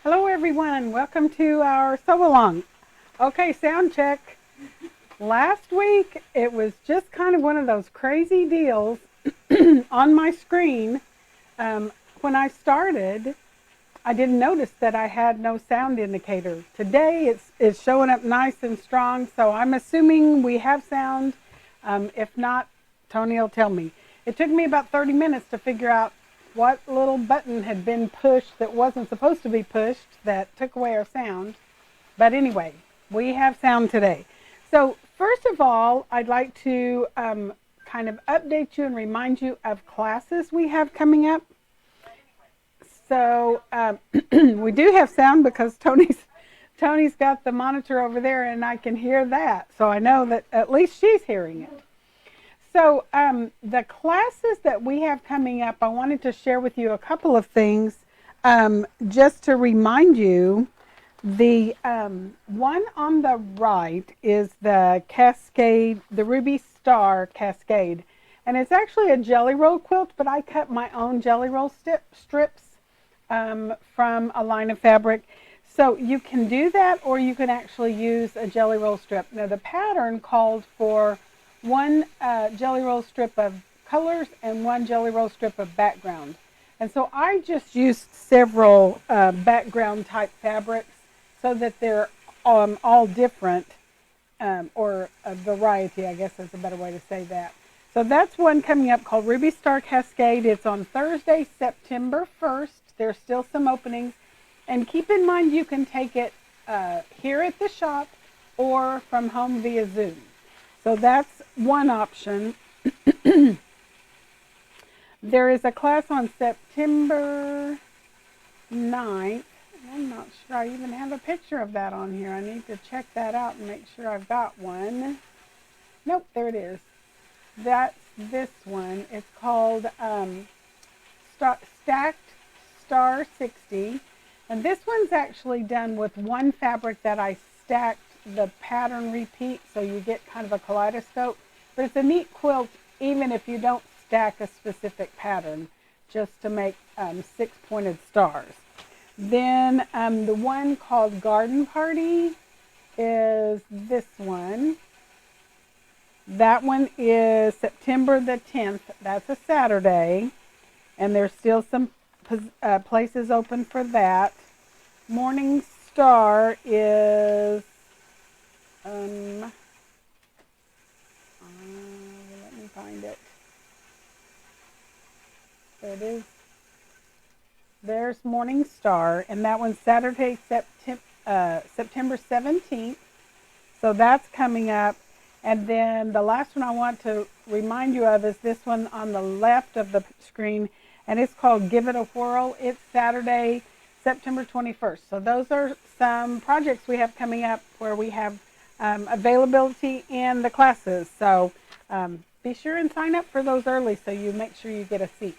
Hello everyone, welcome to our sew-along. Okay, sound check. Last week it was just kind of one of those crazy deals on my screen. When I started, I didn't notice that I had no sound indicator. Today it's showing up nice and strong, so I'm assuming we have sound. If not, Tony will tell me. It took me about 30 minutes to figure out what little button had been pushed that wasn't supposed to be pushed that took away our sound. But anyway, we have sound today. So first of all, I'd like to kind of update you and remind you of classes we have coming up. So we do have sound because Tony's got the monitor over there and I can hear that. So I know that at least she's hearing it. So the classes that we have coming up, I wanted to share with you a couple of things just to remind you. The one on the right is the Cascade, the Ruby Star Cascade. And it's actually a jelly roll quilt, but I cut my own jelly roll strips from a line of fabric. So you can do that, or you can actually use a jelly roll strip. Now the pattern called for one jelly roll strip of colors and one jelly roll strip of background. And so I just used several background type fabrics so that they're all different, or a variety, I guess is a better way to say that. So that's one coming up called Ruby Star Cascade. It's on Thursday, September 1st. There's still some openings. And keep in mind you can take it here at the shop or from home via Zoom. So that's one option. There is a class on September 9th. I'm not sure I even have a picture of that on here. I need to check that out and make sure I've got one. Nope, there it is. That's this one. It's called Stacked Star 60. And this one's actually done with one fabric that I stacked the pattern repeat, so you get kind of a kaleidoscope. But it's a neat quilt even if you don't stack a specific pattern, just to make 6-pointed stars. Then the one called Garden Party is this one. That one is September the 10th. That's a Saturday. And there's still some places open for that. Morning Star is let me find it. There it is. There's Morning Star, and that one's Saturday, September 17th. So that's coming up. And then the last one I want to remind you of is this one on the left of the screen, and it's called Give It a Whirl. It's Saturday, September 21st. So those are some projects we have coming up where we have availability in the classes. So be sure and sign up for those early so you make sure you get a seat.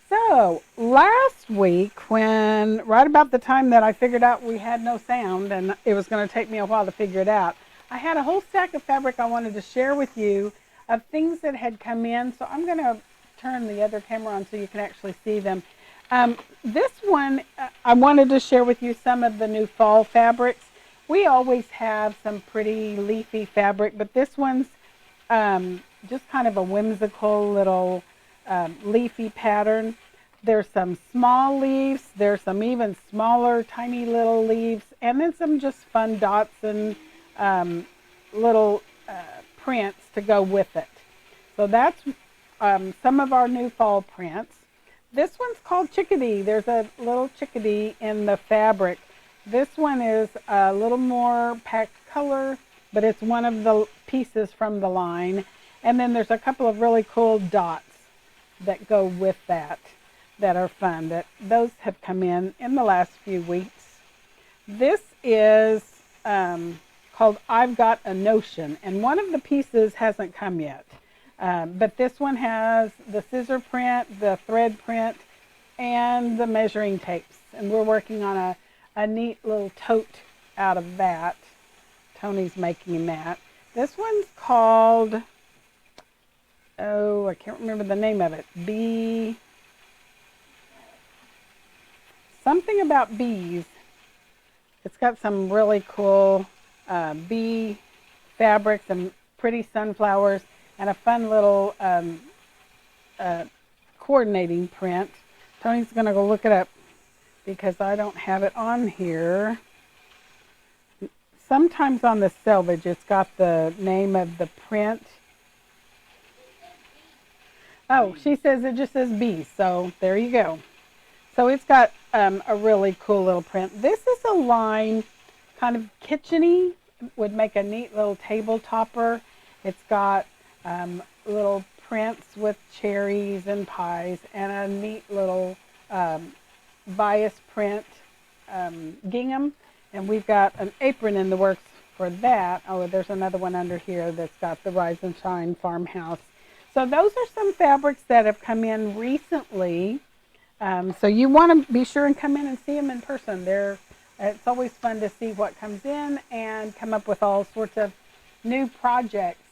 So last week, when right about the time that I figured out we had no sound and it was going to take me a while to figure it out, I had a whole stack of fabric I wanted to share with you of things that had come in. So I'm going to turn the other camera on so you can actually see them. This one, I wanted to share with you some of the new fall fabrics. We always have some pretty leafy fabric, but this one's just kind of a whimsical little leafy pattern. There's some small leaves, there's some even smaller tiny little leaves, and then some just fun dots and little prints to go with it. So that's some of our new fall prints. This one's called Chickadee. There's a little chickadee in the fabric. This one is a little more packed color, but it's one of the pieces from the line. And then there's a couple of really cool dots that go with that are fun. Those have come in the last few weeks. This is called I've Got a Notion, and one of the pieces hasn't come yet. But this one has the scissor print, the thread print, and the measuring tapes. And we're working on a neat little tote out of that. Tony's making that. This one's called, I can't remember the name of it. Something about bees. It's got some really cool bee fabrics and pretty sunflowers and a fun little coordinating print. Tony's going to go look it up because I don't have it on here. Sometimes on the selvage, it's got the name of the print. Oh, she says it just says bees, so there you go. So it's got a really cool little print. This is a line, kind of kitchen-y, would make a neat little table topper. It's got little prints with cherries and pies and a neat little bias print gingham. And we've got an apron in the works for that. Oh, there's another one under here that's got the Rise and Shine farmhouse. So those are some fabrics that have come in recently. So you want to be sure and come in and see them in person. It's always fun to see what comes in and come up with all sorts of new projects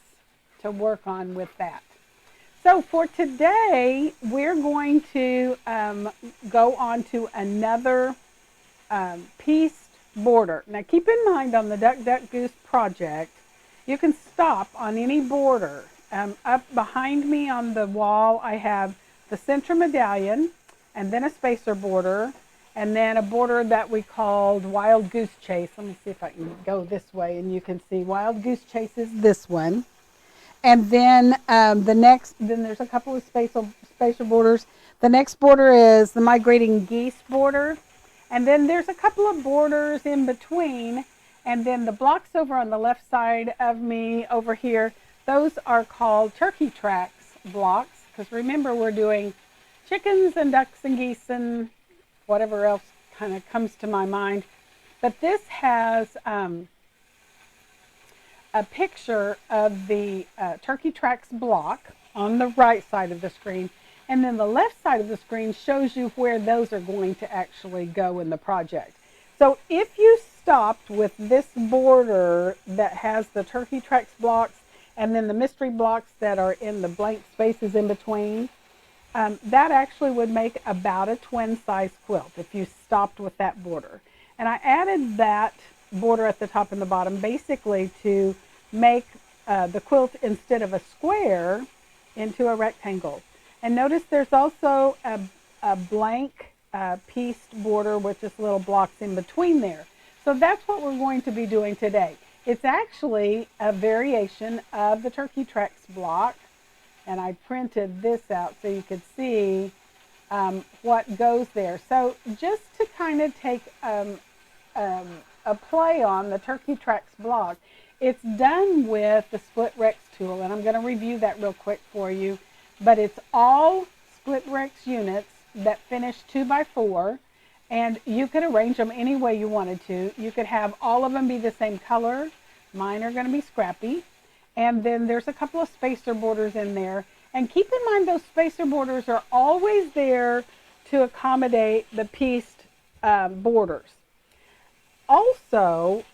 to work on with that. So for today, we're going to go on to another pieced border. Now keep in mind on the Duck Duck Goose project, you can stop on any border. Up behind me on the wall, I have the center medallion and then a spacer border and then a border that we called Wild Goose Chase. Let me see if I can go this way and you can see Wild Goose Chase is this one. And then then there's a couple of spacer borders. The next border is the Migrating Geese border. And then there's a couple of borders in between. And then the blocks over on the left side of me over here, those are called turkey tracks blocks. Because remember, we're doing chickens and ducks and geese and whatever else kind of comes to my mind. But this has a picture of the turkey tracks block on the right side of the screen. And then the left side of the screen shows you where those are going to actually go in the project. So if you stopped with this border that has the turkey tracks blocks and then the mystery blocks that are in the blank spaces in between, that actually would make about a twin size quilt if you stopped with that border. And I added that border at the top and the bottom basically to make the quilt, instead of a square, into a rectangle. And notice there's also a blank pieced border with just little blocks in between there. So that's what we're going to be doing today. It's actually a variation of the turkey tracks block. And I printed this out so you could see what goes there. So just to kind of take a play on the turkey tracks block, it's done with the Split Rex tool. And I'm going to review that real quick for you. But it's all Split Rex units that finish 2x4, and you could arrange them any way you wanted to. You could have all of them be the same color. Mine are going to be scrappy. And then there's a couple of spacer borders in there. And keep in mind those spacer borders are always there to accommodate the pieced borders. Also,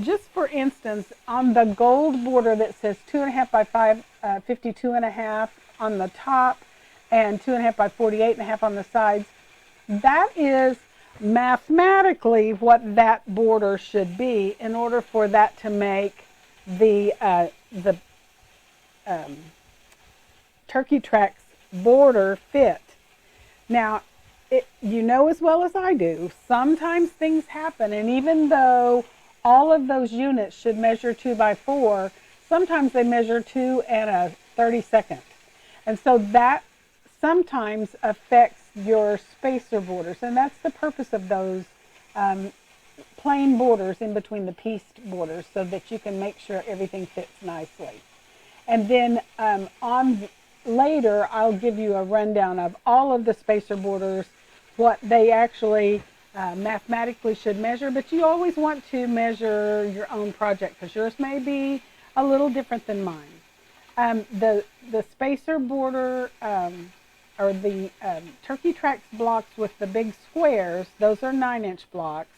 just for instance, on the gold border that says 2.5 by 5, 52.5 on the top and 2.5 by 48.5 on the sides, that is mathematically what that border should be in order for that to make the turkey tracks border fit. Now, you know as well as I do, sometimes things happen, and even though all of those units should measure 2x4, sometimes they measure 2 1/32. And so that sometimes affects your spacer borders, and that's the purpose of those plain borders in between the pieced borders, so that you can make sure everything fits nicely. And then later I'll give you a rundown of all of the spacer borders, what they actually mathematically should measure, but you always want to measure your own project because yours may be a little different than mine. The spacer border or the turkey tracks blocks with the big squares, those are 9-inch blocks.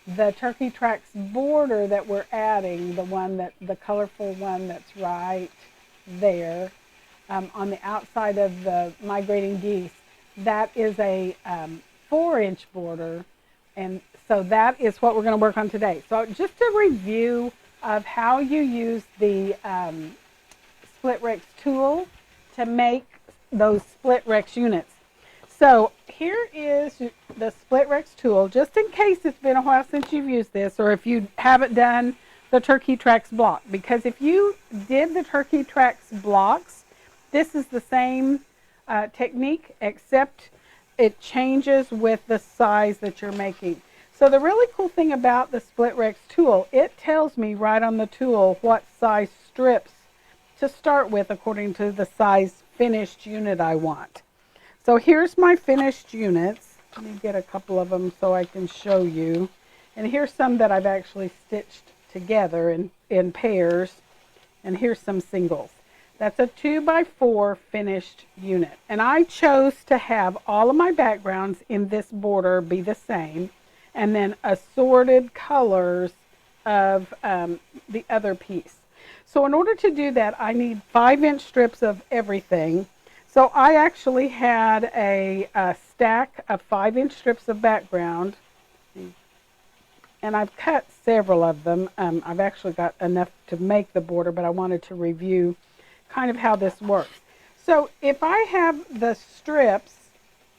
The turkey tracks border that we're adding, the colorful one that's right there on the outside of the Migrating Geese, that is a 4-inch border And so that is what we're going to work on today. So just a review of how you use the Split Rex tool to make those Split Rex units. So here is the Split Rex tool, just in case it's been a while since you've used this, or if you haven't done the Turkey Tracks block. Because if you did the Turkey Tracks blocks, this is the same technique, except it changes with the size that you're making. So the really cool thing about the Split Rex tool, it tells me right on the tool what size strips to start with according to the size finished unit I want. So here's my finished units. Let me get a couple of them so I can show you. And here's some that I've actually stitched together in pairs. And here's some singles. That's a 2x4 finished unit. And I chose to have all of my backgrounds in this border be the same, and then assorted colors of the other piece. So in order to do that, I need 5-inch strips of everything. So I actually had a stack of 5-inch strips of background, and I've cut several of them. I've actually got enough to make the border, but I wanted to review kind of how this works. So if I have the strips,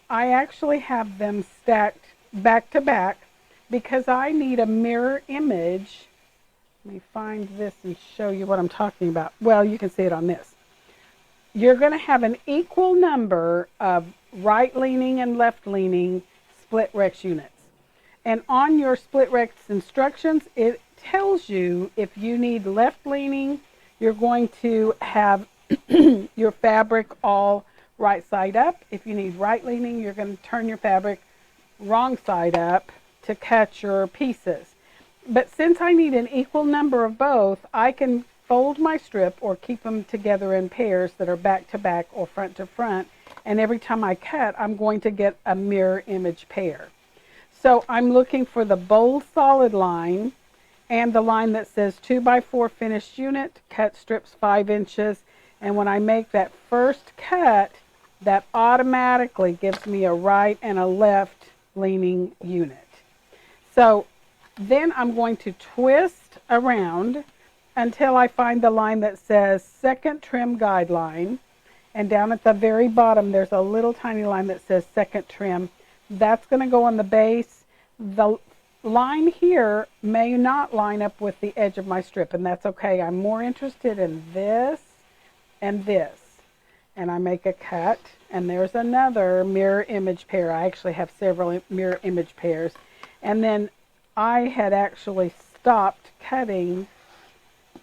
I actually have them stacked back to back because I need a mirror image. Let me find this and show you what I'm talking about. Well, you can see it on this. You're going to have an equal number of right-leaning and left-leaning Split Rex units. And on your Split Rex instructions, it tells you if you need left-leaning, you're going to have your fabric all right side up. If you need right-leaning, you're going to turn your fabric wrong side up to cut your pieces. But since I need an equal number of both, I can fold my strip or keep them together in pairs that are back to back or front to front. And every time I cut, I'm going to get a mirror image pair. So I'm looking for the bold solid line and the line that says 2x4 finished unit, cut strips 5 inches. And when I make that first cut, that automatically gives me a right and a left leaning unit. So then I'm going to twist around until I find the line that says second trim guideline. And down at the very bottom, there's a little tiny line that says second trim. That's going to go on the base. The line here may not line up with the edge of my strip, and that's okay. I'm more interested in this and this. And I make a cut, and there's another mirror image pair. I actually have several mirror image pairs. And then I had actually stopped cutting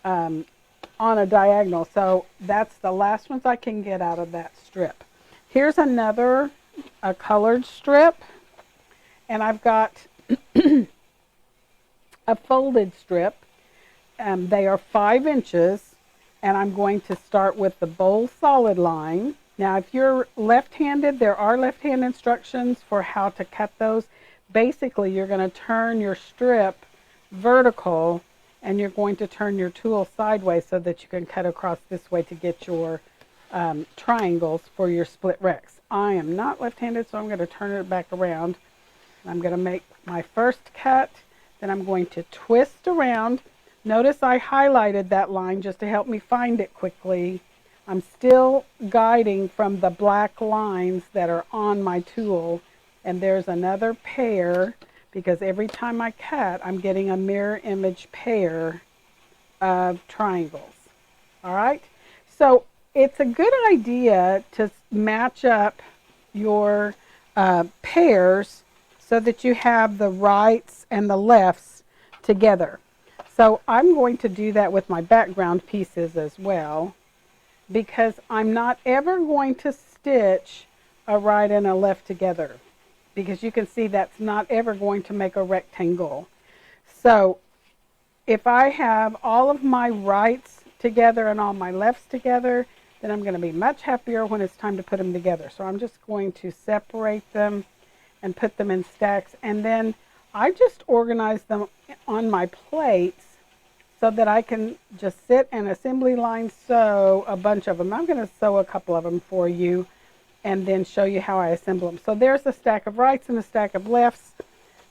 on a diagonal. So that's the last ones I can get out of that strip. Here's another a colored strip, and I've got a folded strip. They are 5 inches, and I'm going to start with the bold solid line. Now, if you're left-handed, there are left-hand instructions for how to cut those. Basically, you're going to turn your strip vertical, and you're going to turn your tool sideways so that you can cut across this way to get your triangles for your Split Rex. I am not left-handed, so I'm going to turn it back around. I'm going to make my first cut, then I'm going to twist around. Notice I highlighted that line just to help me find it quickly. I'm still guiding from the black lines that are on my tool, and there's another pair because every time I cut, I'm getting a mirror image pair of triangles. All right, so it's a good idea to match up your pairs so that you have the rights and the lefts together. So I'm going to do that with my background pieces as well, because I'm not ever going to stitch a right and a left together, because you can see that's not ever going to make a rectangle. So if I have all of my rights together and all my lefts together, then I'm going to be much happier when it's time to put them together. So I'm just going to separate them and put them in stacks, and then I just organize them on my plates so that I can just sit and assembly line sew a bunch of them. I'm going to sew a couple of them for you and then show you how I assemble them. So there's a stack of rights and a stack of lefts.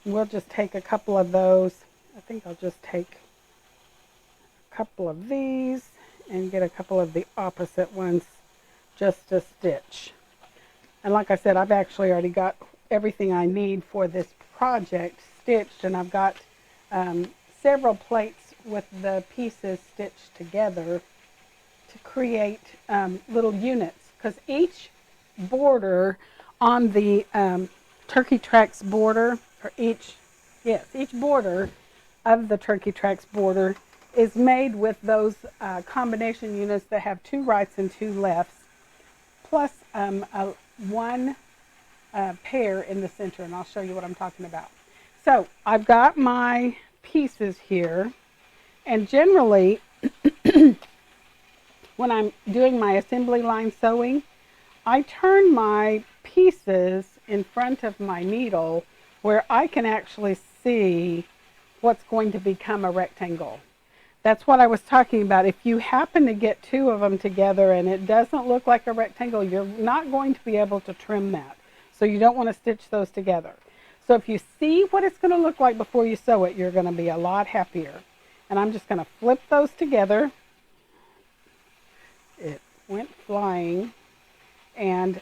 We'll just take a couple of those. I think I'll just take a couple of these and get a couple of the opposite ones just to stitch. And like I said, I've actually already got everything I need for this project stitched, and I've got several plates with the pieces stitched together to create little units, because each border on the Turkey Tracks border, or each border of the Turkey Tracks border is made with those combination units that have 2 rights and 2 lefts, plus one pair in the center, and I'll show you what I'm talking about. So I've got my pieces here, and generally when I'm doing my assembly line sewing, I turn my pieces in front of my needle where I can actually see what's going to become a rectangle. That's what I was talking about. If you happen to get 2 of them together and it doesn't look like a rectangle, you're not going to be able to trim that. So you don't want to stitch those together. So if you see what it's going to look like before you sew it, you're going to be a lot happier. And I'm just going to flip those together. It went flying. And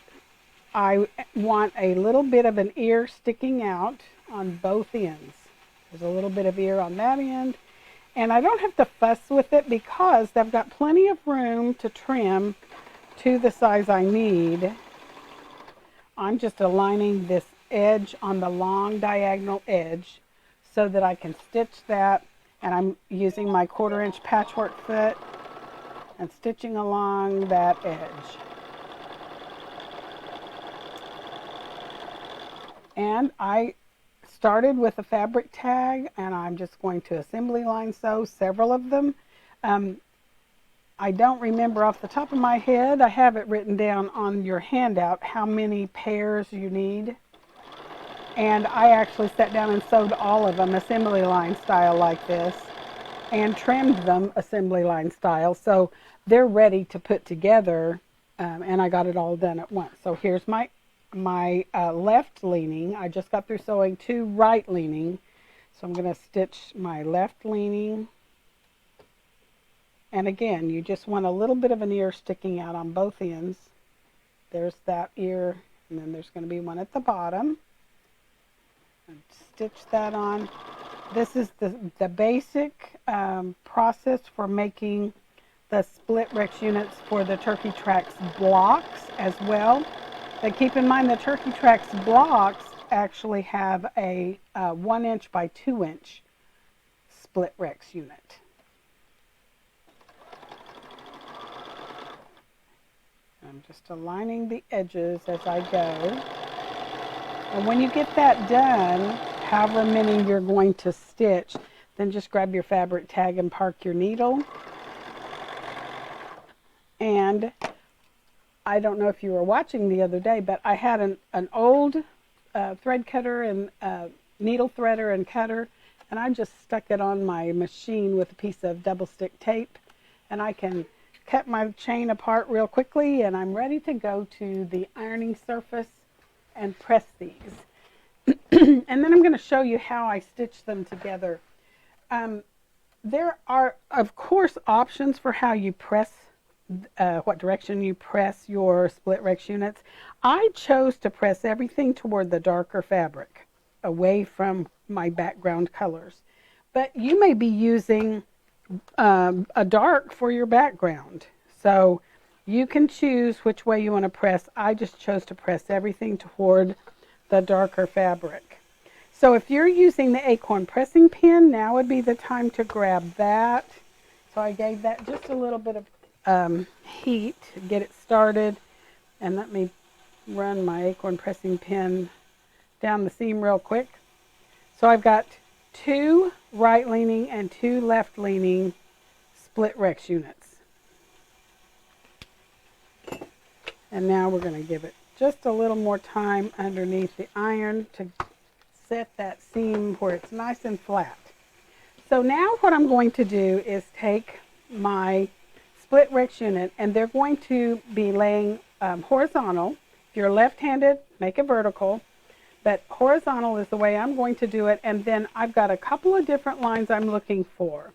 I want a little bit of an ear sticking out on both ends. There's a little bit of ear on that end. And I don't have to fuss with it because I've got plenty of room to trim to the size I need. I'm just aligning this edge on the long diagonal edge so that I can stitch that, and I'm using my 1/4 inch patchwork foot and stitching along that edge. And I started with a fabric tag, and I'm just going to assembly line sew several of them. I don't remember off the top of my head. I have it written down on your handout how many pairs you need. And I actually sat down and sewed all of them assembly line style like this and trimmed them assembly line style. So they're ready to put together, and I got it all done at once. So here's my left leaning. I just got through sewing 2 right leaning. So I'm going to stitch my left leaning. And again, you just want a little bit of an ear sticking out on both ends. There's that ear, and then there's going to be one at the bottom. And stitch that on. This is the basic process for making the split Rex units for the Turkey Tracks blocks as well. But keep in mind the Turkey Tracks blocks actually have a 1 inch by 2 inch split Rex unit. I'm just aligning the edges as I go. And when you get that done, however many you're going to stitch, then just grab your fabric tag and park your needle. And I don't know if you were watching the other day, but I had an old thread cutter and needle threader and cutter, and I just stuck it on my machine with a piece of double stick tape, and I can cut my chain apart real quickly, and I'm ready to go to the ironing surface and press these. And then I'm going to show you how I stitch them together. There are, of course, options for how you press, what direction you press your split Rex units. I chose to press everything toward the darker fabric, away from my background colors. But you may be using a dark for your background. So you can choose which way you want to press. I just chose to press everything toward the darker fabric. So if you're using the acorn pressing pin, now would be the time to grab that. So I gave that just a little bit of heat to get it started. And let me run my acorn pressing pin down the seam real quick. So I've got 2 right leaning and 2 left leaning split Rex units. And now we're going to give it just a little more time underneath the iron to set that seam where it's nice and flat. So now what I'm going to do is take my split Rex unit, and they're going to be laying horizontal. If you're left-handed, make it vertical. but horizontal is the way I'm going to do it. And then I've got a couple of different lines I'm looking for.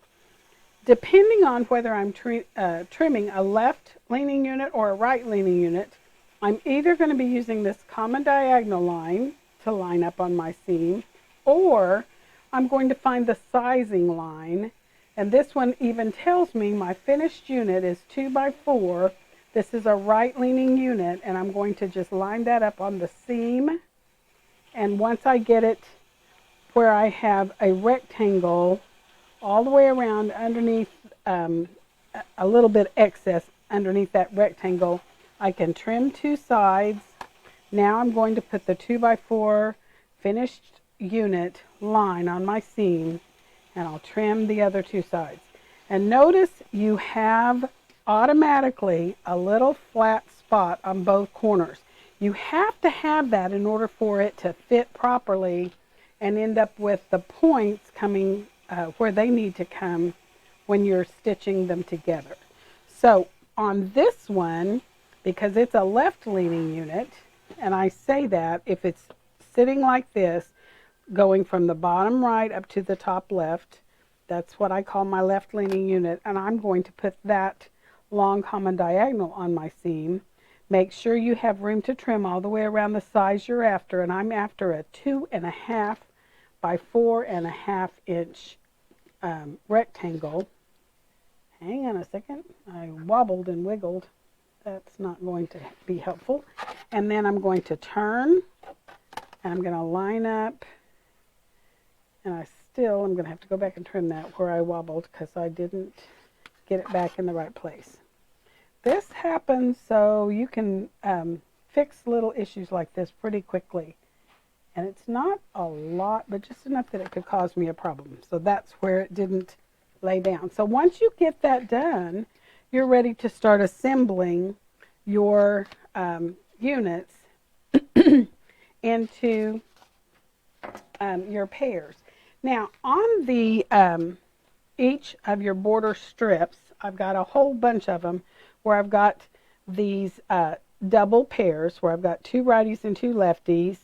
Depending on whether I'm trimming a left leaning unit or a right leaning unit, I'm either going to be using this common diagonal line to line up on my seam, or I'm going to find the sizing line. And this one even tells me my finished unit is 2 by 4. This is a right leaning unit, and I'm going to just line that up on the seam. And once I get it where I have a rectangle all the way around underneath, a little bit excess underneath that rectangle, I can trim 2 sides. Now I'm going to put the 2 by 4 finished unit line on my seam, and I'll trim the other 2 sides. And notice you have automatically a little flat spot on both corners. You have to have that in order for it to fit properly and end up with the points coming where they need to come when you're stitching them together. So on this one, because it's a left leaning unit, and I say that if it's sitting like this, going from the bottom right up to the top left, that's what I call my left leaning unit, and I'm going to put that long common diagonal on my seam. Make sure you have room to trim all the way around the size you're after, and I'm after a 2.5 by 4.5 inch rectangle. Hang on a second, I wobbled and wiggled. That's not going to be helpful. And then I'm going to turn, and I'm going to line up, and I'm going to have to go back and trim that where I wobbled because I didn't get it back in the right place. This happens so you can fix little issues like this pretty quickly. And it's not a lot, but just enough that it could cause me a problem. So that's where it didn't lay down. So once you get that done, you're ready to start assembling your units into your pairs. Now on the each of your border strips, I've got a whole bunch of them where I've got these double pairs where I've got 2 righties and 2 lefties.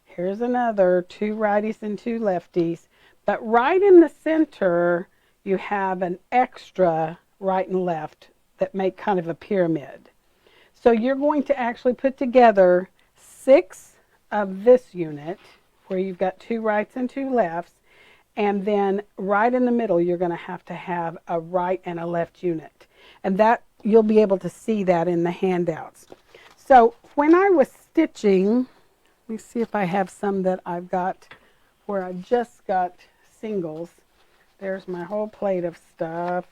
Here's another 2 righties and 2 lefties. But right in the center, you have an extra right and left that make kind of a pyramid. So you're going to actually put together 6 of this unit where you've got 2 rights and 2 lefts, and then right in the middle you're going to have a right and a left unit. And that you'll be able to see that in the handouts. So when I was stitching, let me see if I have some that I've got where I just got singles. There's my whole plate of stuff.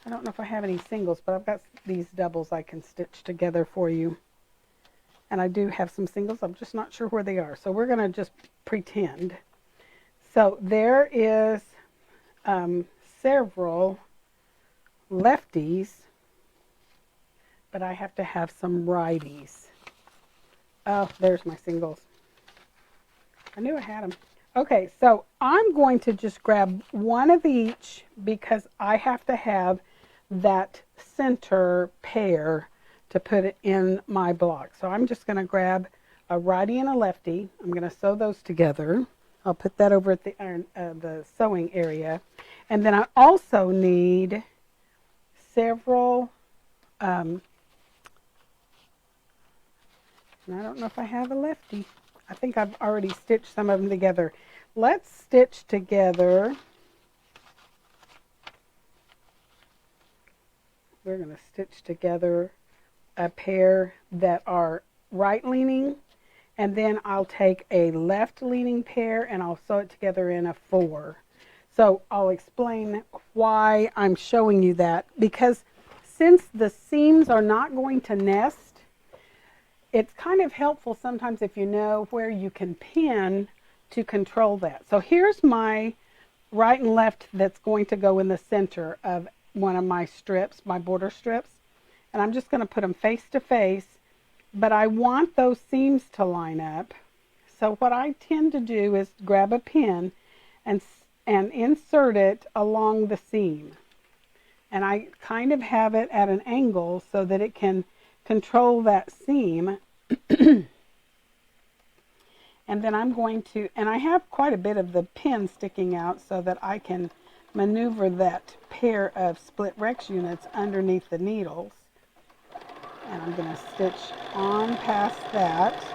I don't know if I have any singles, but I've got these doubles I can stitch together for you. And I do have some singles. I'm just not sure where they are. So we're going to just pretend. So there is several lefties, but I have to have some righties. Oh, there's my singles. I knew I had them. Okay, so I'm going to just grab one of each because I have to have that center pair to put it in my block. So I'm just going to grab a righty and a lefty. I'm going to sew those together. I'll put that over at the sewing area. And then I also need several, and I don't know if I have a lefty. I think I've already stitched some of them together. Let's stitch together. We're going to stitch together a pair that are right leaning, and then I'll take a left leaning pair and I'll sew it together in a 4. So I'll explain why I'm showing you that, because since the seams are not going to nest, it's kind of helpful sometimes if you know where you can pin to control that. So here's my right and left that's going to go in the center of one of my strips, my border strips. And I'm just going to put them face to face, but I want those seams to line up. So what I tend to do is grab a pin and insert it along the seam. And I kind of have it at an angle so that it can control that seam. And then I'm going to, and I have quite a bit of the pin sticking out so that I can maneuver that pair of split Rex units underneath the needles. And I'm going to stitch on past that.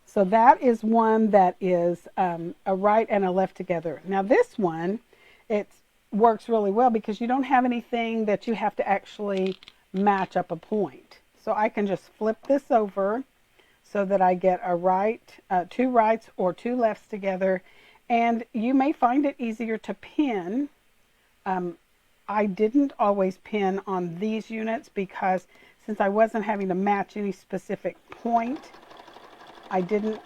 So that is one that is a right and a left together. Now this one, it works really well because you don't have anything that you have to actually match up a point. So I can just flip this over so that I get a right, two rights or two lefts together. And you may find it easier to pin. I didn't always pin on these units because since I wasn't having to match any specific point, I didn't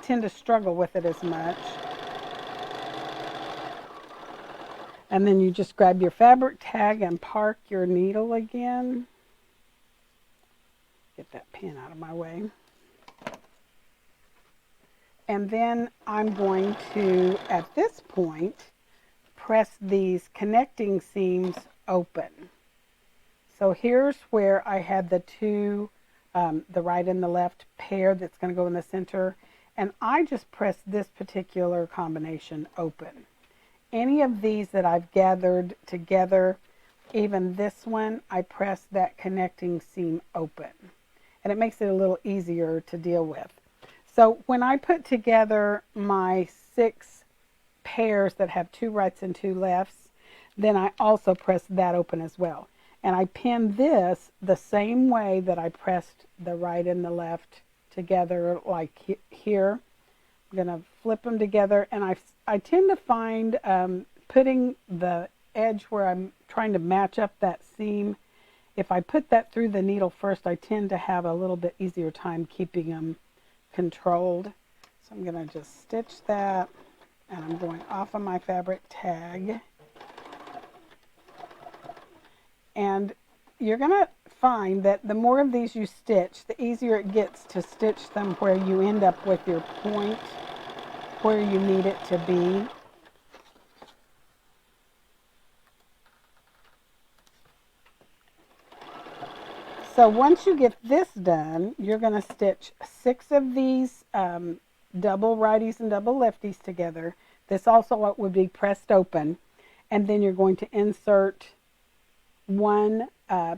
tend to struggle with it as much. And then you just grab your fabric tag and park your needle again. Get that pin out of my way. And then I'm going to, at this point, press these connecting seams open. So here's where I had the two, the right and the left pair that's going to go in the center. And I just press this particular combination open. Any of these that I've gathered together, even this one, I press that connecting seam open. And it makes it a little easier to deal with. So when I put together my 6 pairs that have 2 rights and 2 lefts, then I also press that open as well. And I pin this the same way that I pressed the right and the left together, like here. I'm going to flip them together, and I tend to find putting the edge where I'm trying to match up that seam, if I put that through the needle first, I tend to have a little bit easier time keeping them controlled. So I'm going to just stitch that, and I'm going off of my fabric tag. And you're going to find that the more of these you stitch, the easier it gets to stitch them where you end up with your point where you need it to be. So once you get this done, you're going to stitch 6 of these double righties and double lefties together. This also would be pressed open. And then you're going to insert one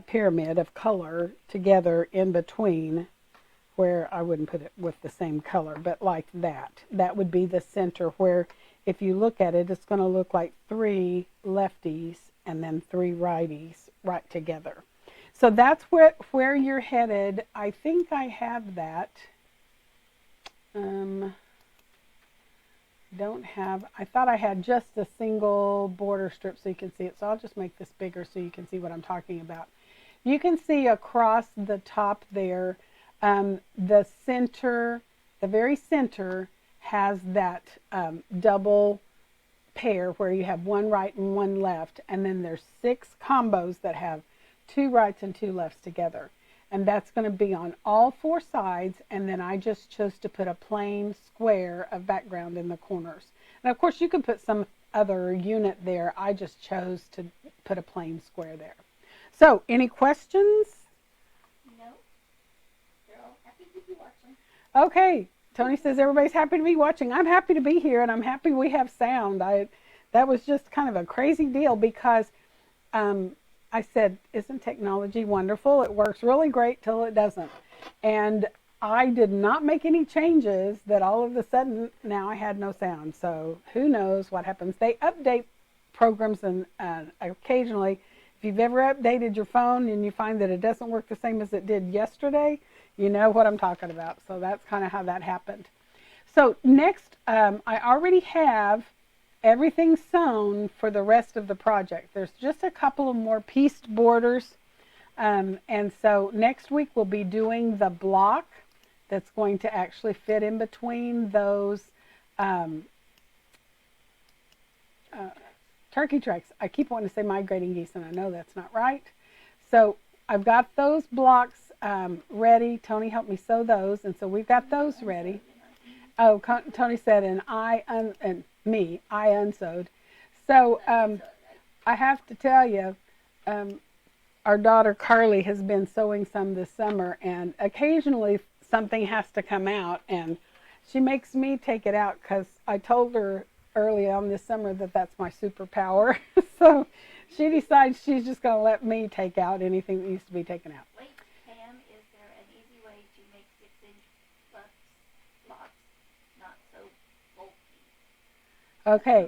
pyramid of color together in between, where I wouldn't put it with the same color, but like that. That would be the center where, if you look at it, it's going to look like 3 lefties and then 3 righties right together. So that's where you're headed. I think I have that. Don't have, I thought I had just a single border strip so you can see it. So I'll just make this bigger so you can see what I'm talking about. You can see across the top there, the center, the very center has that double pair where you have 1 right and 1 left. And then there's 6 combos that have 2 rights and 2 lefts together. And that's going to be on all 4 sides, and then I just chose to put a plain square of background in the corners. And of course you could put some other unit there. I just chose to put a plain square there. So, any questions? No. They're all happy to be watching. Okay. Tony says everybody's happy to be watching. I'm happy to be here, and I'm happy we have sound. That was just kind of a crazy deal because I said, isn't technology wonderful? It works really great till it doesn't. And I did not make any changes that all of a sudden now I had no sound. So who knows what happens. They update programs, and occasionally, if you've ever updated your phone and you find that it doesn't work the same as it did yesterday, you know what I'm talking about. So that's kind of how that happened. So next, I already have everything sewn for the rest of the project. There's just a couple of more pieced borders. And so next week we'll be doing the block that's going to actually fit in between those turkey tracks. I keep wanting to say migrating geese, and I know that's not right. So I've got those blocks ready. Tony helped me sew those, and so we've got those ready. Oh, Tony said, and I unsewed. So I have to tell you, our daughter Carly has been sewing some this summer, and occasionally something has to come out, and she makes me take it out because I told her early on this summer that that's my superpower. So she decides she's just going to let me take out anything that needs to be taken out. Wait, Pam, is there an easy way to make 6-inch blocks not so bulky? Okay,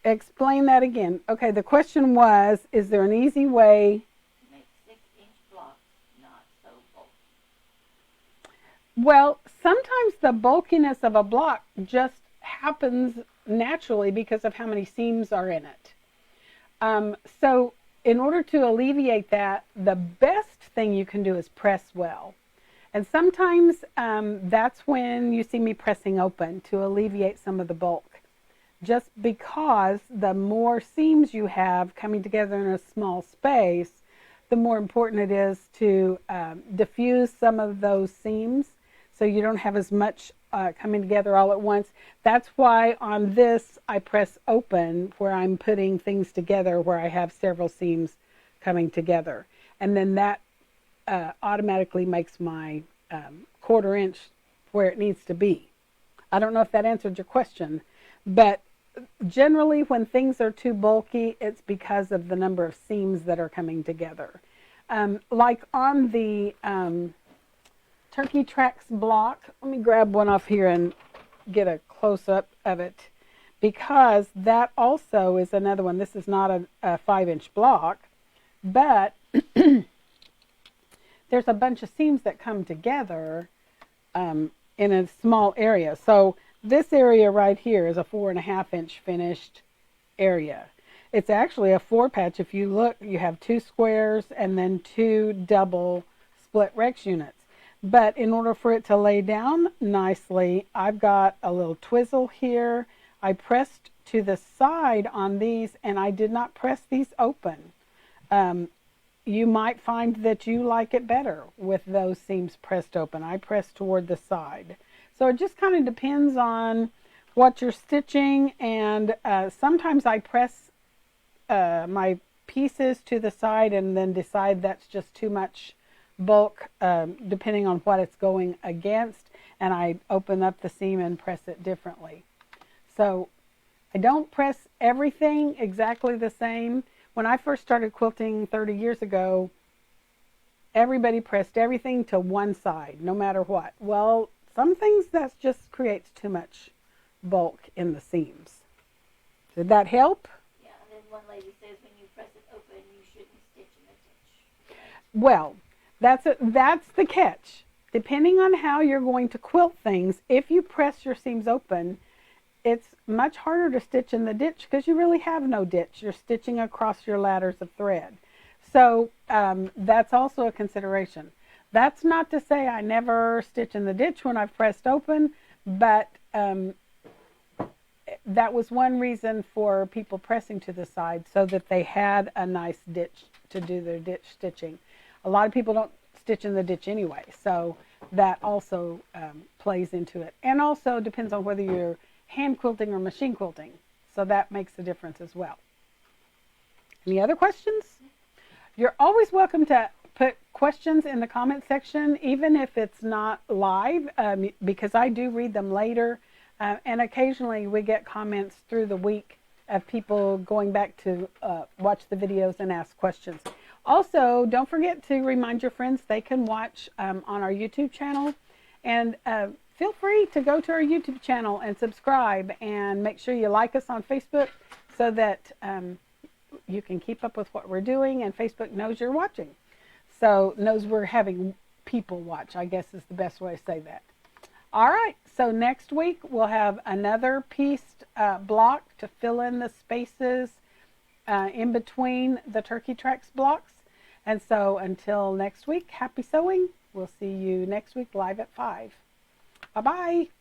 explain that again. Okay, the question was, is there an easy way To make 6-inch blocks not so bulky. Well, sometimes the bulkiness of a block just happens naturally because of how many seams are in it. So in order to alleviate that, the best thing you can do is press well. And sometimes that's when you see me pressing open to alleviate some of the bulk. Just because the more seams you have coming together in a small space, the more important it is to diffuse some of those seams so you don't have as much coming together all at once. That's why on this I press open, where I'm putting things together where I have several seams coming together. And then that automatically makes my 1/4 inch where it needs to be. I don't know if that answered your question, but generally when things are too bulky, it's because of the number of seams that are coming together. Like on the Turkey Tracks block, let me grab one off here and get a close-up of it, because that also is another one. This is not a 5-inch block, but there's a bunch of seams that come together in a small area. So this area right here is a 4.5-inch finished area. It's actually a 4-patch. If you look, you have 2 squares and then 2 double split Rex units. But in order for it to lay down nicely, I've got a little twizzle here. I pressed to the side on these, and I did not press these open. You might find that you like it better with those seams pressed open. I pressed toward the side. So it just kind of depends on what you're stitching, and sometimes I press my pieces to the side and then decide that's just too much bulk, depending on what it's going against, and I open up the seam and press it differently. So I don't press everything exactly the same. When I first started quilting 30 years ago, everybody pressed everything to one side, no matter what. Well, some things that just creates too much bulk in the seams. Did that help? Yeah, and then one lady says when you press it open, you shouldn't stitch in the ditch. Well, that's the catch. Depending on how you're going to quilt things, if you press your seams open, it's much harder to stitch in the ditch because you really have no ditch. You're stitching across your ladders of thread. So that's also a consideration. That's not to say I never stitch in the ditch when I've pressed open, but that was one reason for people pressing to the side, so that they had a nice ditch to do their ditch stitching. A lot of people don't stitch in the ditch anyway, so that also plays into it. And also depends on whether you're hand quilting or machine quilting, so that makes a difference as well. Any other questions? You're always welcome to put questions in the comment section, even if it's not live, because I do read them later, and occasionally we get comments through the week of people going back to watch the videos and ask questions. Also, don't forget to remind your friends they can watch on our YouTube channel, and feel free to go to our YouTube channel and subscribe, and make sure you like us on Facebook so that you can keep up with what we're doing, and Facebook knows you're watching. So knows we're having people watch, I guess is the best way to say that. All right, so next week we'll have another pieced block to fill in the spaces in between the Turkey Tracks blocks. And so until next week, happy sewing. We'll see you next week live at 5. Bye-bye.